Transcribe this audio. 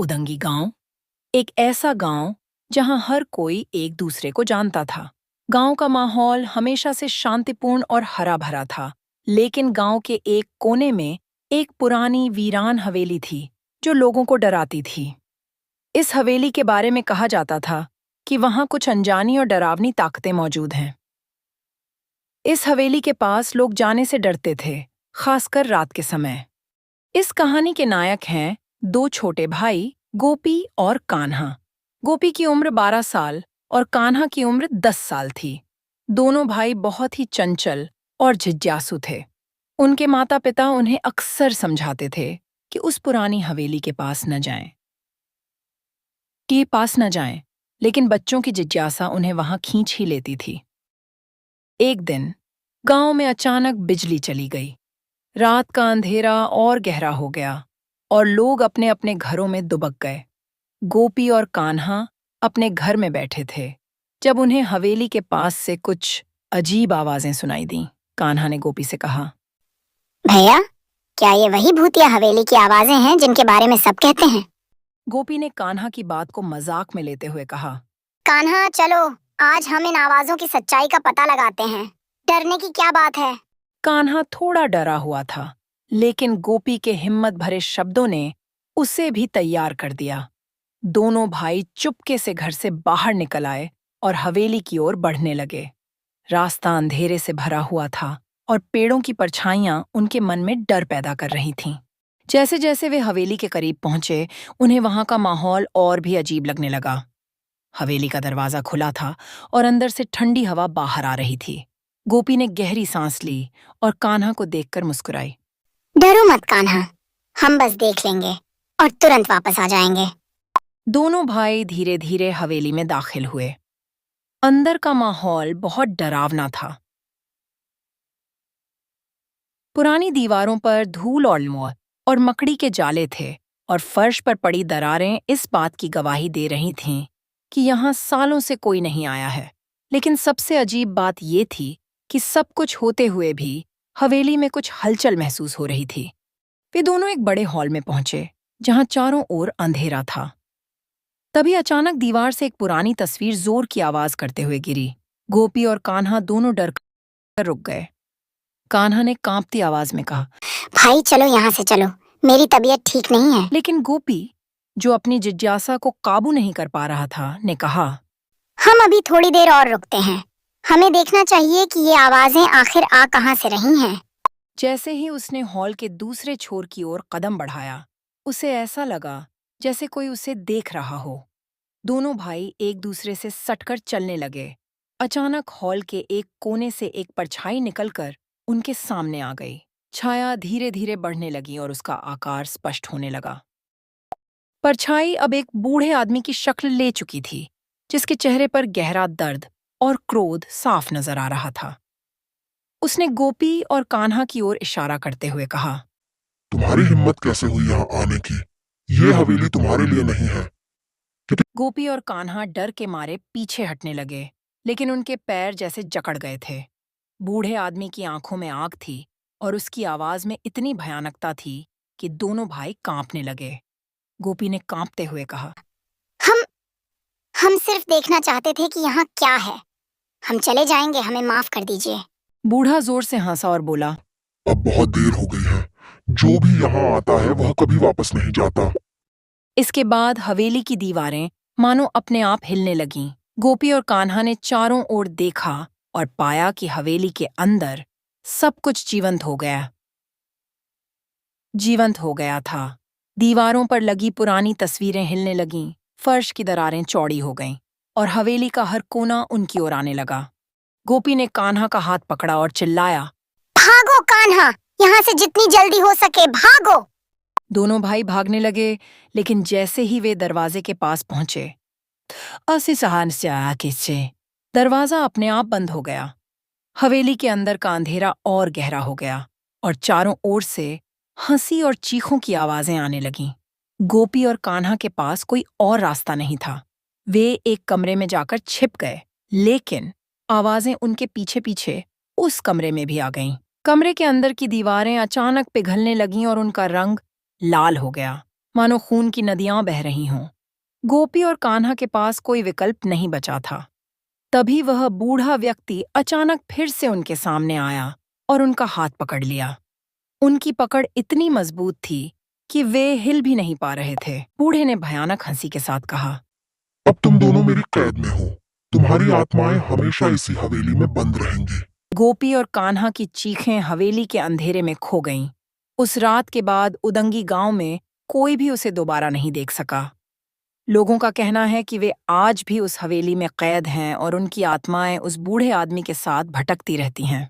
उदंगी गांव। एक ऐसा गांव जहां हर कोई एक दूसरे को जानता था। गांव का माहौल हमेशा से शांतिपूर्ण और हरा भरा था, लेकिन गांव के एक कोने में एक पुरानी वीरान हवेली थी जो लोगों को डराती थी। इस हवेली के बारे में कहा जाता था कि वहां कुछ अनजानी और डरावनी ताकतें मौजूद हैं। इस हवेली के पास लोग जाने से डरते थे, खासकर रात के समय। इस कहानी के नायक हैं दो छोटे भाई, गोपी और कान्हा। गोपी की उम्र 12 साल और कान्हा की उम्र 10 साल थी। दोनों भाई बहुत ही चंचल और जिज्ञासु थे। उनके माता पिता उन्हें अक्सर समझाते थे कि उस पुरानी हवेली के पास न जाएं, लेकिन बच्चों की जिज्ञासा उन्हें वहां खींच ही लेती थी। एक दिन गांव में अचानक बिजली चली गई। रात का अंधेरा और गहरा हो गया और लोग अपने अपने घरों में दुबक गए। गोपी और कान्हा अपने घर में बैठे थे जब उन्हें हवेली के पास से कुछ अजीब आवाजें सुनाई दीं। कान्हा ने गोपी से कहा, भैया, क्या ये वही भूतिया हवेली की आवाजें हैं जिनके बारे में सब कहते हैं? गोपी ने कान्हा की बात को मजाक में लेते हुए कहा, कान्हा, चलो आज हम इन आवाजों की सच्चाई का पता लगाते हैं। डरने की क्या बात है? कान्हा थोड़ा डरा हुआ था, लेकिन गोपी के हिम्मत भरे शब्दों ने उसे भी तैयार कर दिया। दोनों भाई चुपके से घर से बाहर निकल आए और हवेली की ओर बढ़ने लगे। रास्ता अंधेरे से भरा हुआ था और पेड़ों की परछाइयां उनके मन में डर पैदा कर रही थीं। जैसे जैसे वे हवेली के करीब पहुंचे, उन्हें वहां का माहौल और भी अजीब लगने लगा। हवेली का दरवाजा खुला था और अंदर से ठंडी हवा बाहर आ रही थी। गोपी ने गहरी सांस ली और कान्हा को देखकर मुस्कुराई। डरो मत कान्हा, हम बस देख लेंगे और तुरंत वापस आ जाएंगे। दोनों भाई धीरे धीरे हवेली में दाखिल हुए। अंदर का माहौल बहुत डरावना था। पुरानी दीवारों पर धूल और मकड़ी के जाले थे और फर्श पर पड़ी दरारें इस बात की गवाही दे रही थीं कि यहाँ सालों से कोई नहीं आया है। लेकिन सबसे अजीब बात ये थी कि सब कुछ होते हुए भी हवेली में कुछ हलचल महसूस हो रही थी। वे दोनों एक बड़े हॉल में पहुंचे जहां चारों ओर अंधेरा था। तभी अचानक दीवार से एक पुरानी तस्वीर जोर की आवाज करते हुए गिरी। गोपी और कान्हा दोनों डर कर रुक गए। कान्हा ने कांपती आवाज में कहा, भाई चलो यहाँ से चलो, मेरी तबीयत ठीक नहीं है। लेकिन गोपी, जो अपनी जिज्ञासा को काबू नहीं कर पा रहा था, ने कहा, हम अभी थोड़ी देर और रुकते हैं। हमें देखना चाहिए कि ये आवाजें आखिर आ कहाँ से रही हैं। जैसे ही उसने हॉल के दूसरे छोर की ओर कदम बढ़ाया, उसे ऐसा लगा जैसे कोई उसे देख रहा हो। दोनों भाई एक दूसरे से सटकर चलने लगे। अचानक हॉल के एक कोने से एक परछाई निकलकर उनके सामने आ गई। छाया धीरे धीरे बढ़ने लगी और उसका आकार स्पष्ट होने लगा। परछाई अब एक बूढ़े आदमी की शक्ल ले चुकी थी, जिसके चेहरे पर गहरा दर्द और क्रोध साफ नजर आ रहा था। उसने गोपी और कान्हा की ओर इशारा करते हुए कहा, तुम्हारी हिम्मत कैसे हुई यहाँ आने की? ये हवेली तुम्हारे लिए नहीं है। गोपी और कान्हा डर के मारे पीछे हटने लगे, लेकिन उनके पैर जैसे जकड़ गए थे। बूढ़े आदमी की आंखों में आग थी और उसकी आवाज में इतनी भयानकता थी कि दोनों भाई कांपने लगे। गोपी ने कांपते हुए कहा, हम सिर्फ देखना चाहते थे कि यहाँ क्या है। हम चले जाएंगे, हमें माफ कर दीजिए। बूढ़ा जोर से हंसा और बोला, अब बहुत देर हो गई है। जो भी यहाँ आता है वह कभी वापस नहीं जाता। इसके बाद हवेली की दीवारें मानो अपने आप हिलने लगीं। गोपी और कान्हा ने चारों ओर देखा और पाया कि हवेली के अंदर सब कुछ जीवंत हो गया था। दीवारों पर लगी पुरानी तस्वीरें हिलने लगीं, फर्श की दरारें चौड़ी हो गईं और हवेली का हर कोना उनकी ओर आने लगा। गोपी ने कान्हा का हाथ पकड़ा और चिल्लाया, भागो कान्हा, यहाँ से जितनी जल्दी हो सके भागो। दोनों भाई भागने लगे, लेकिन जैसे ही वे दरवाजे के पास पहुंचे, दरवाजा अपने आप बंद हो गया। हवेली के अंदर का अंधेरा और गहरा हो गया और चारों ओर से हंसी और चीखों की आवाजें आने लगीं। गोपी और कान्हा के पास कोई और रास्ता नहीं था। वे एक कमरे में जाकर छिप गए, लेकिन आवाजें उनके पीछे पीछे उस कमरे में भी आ गईं। कमरे के अंदर की दीवारें अचानक पिघलने लगीं और उनका रंग लाल हो गया, मानो खून की नदियां बह रही हों। गोपी और कान्हा के पास कोई विकल्प नहीं बचा था। तभी वह बूढ़ा व्यक्ति अचानक फिर से उनके सामने आया और उनका हाथ पकड़ लिया। उनकी पकड़ इतनी मजबूत थी कि वे हिल भी नहीं पा रहे थे। बूढ़े ने भयानक हंसी के साथ कहा, अब तुम दोनों मेरी कैद में हो। तुम्हारी आत्माएं हमेशा इसी हवेली में बंद रहेंगी। गोपी और कान्हा की चीखें हवेली के अंधेरे में खो गईं। उस रात के बाद उदंगी गांव में कोई भी उसे दोबारा नहीं देख सका। लोगों का कहना है कि वे आज भी उस हवेली में कैद हैं और उनकी आत्माएं उस बूढ़े आदमी के साथ भटकती रहती हैं।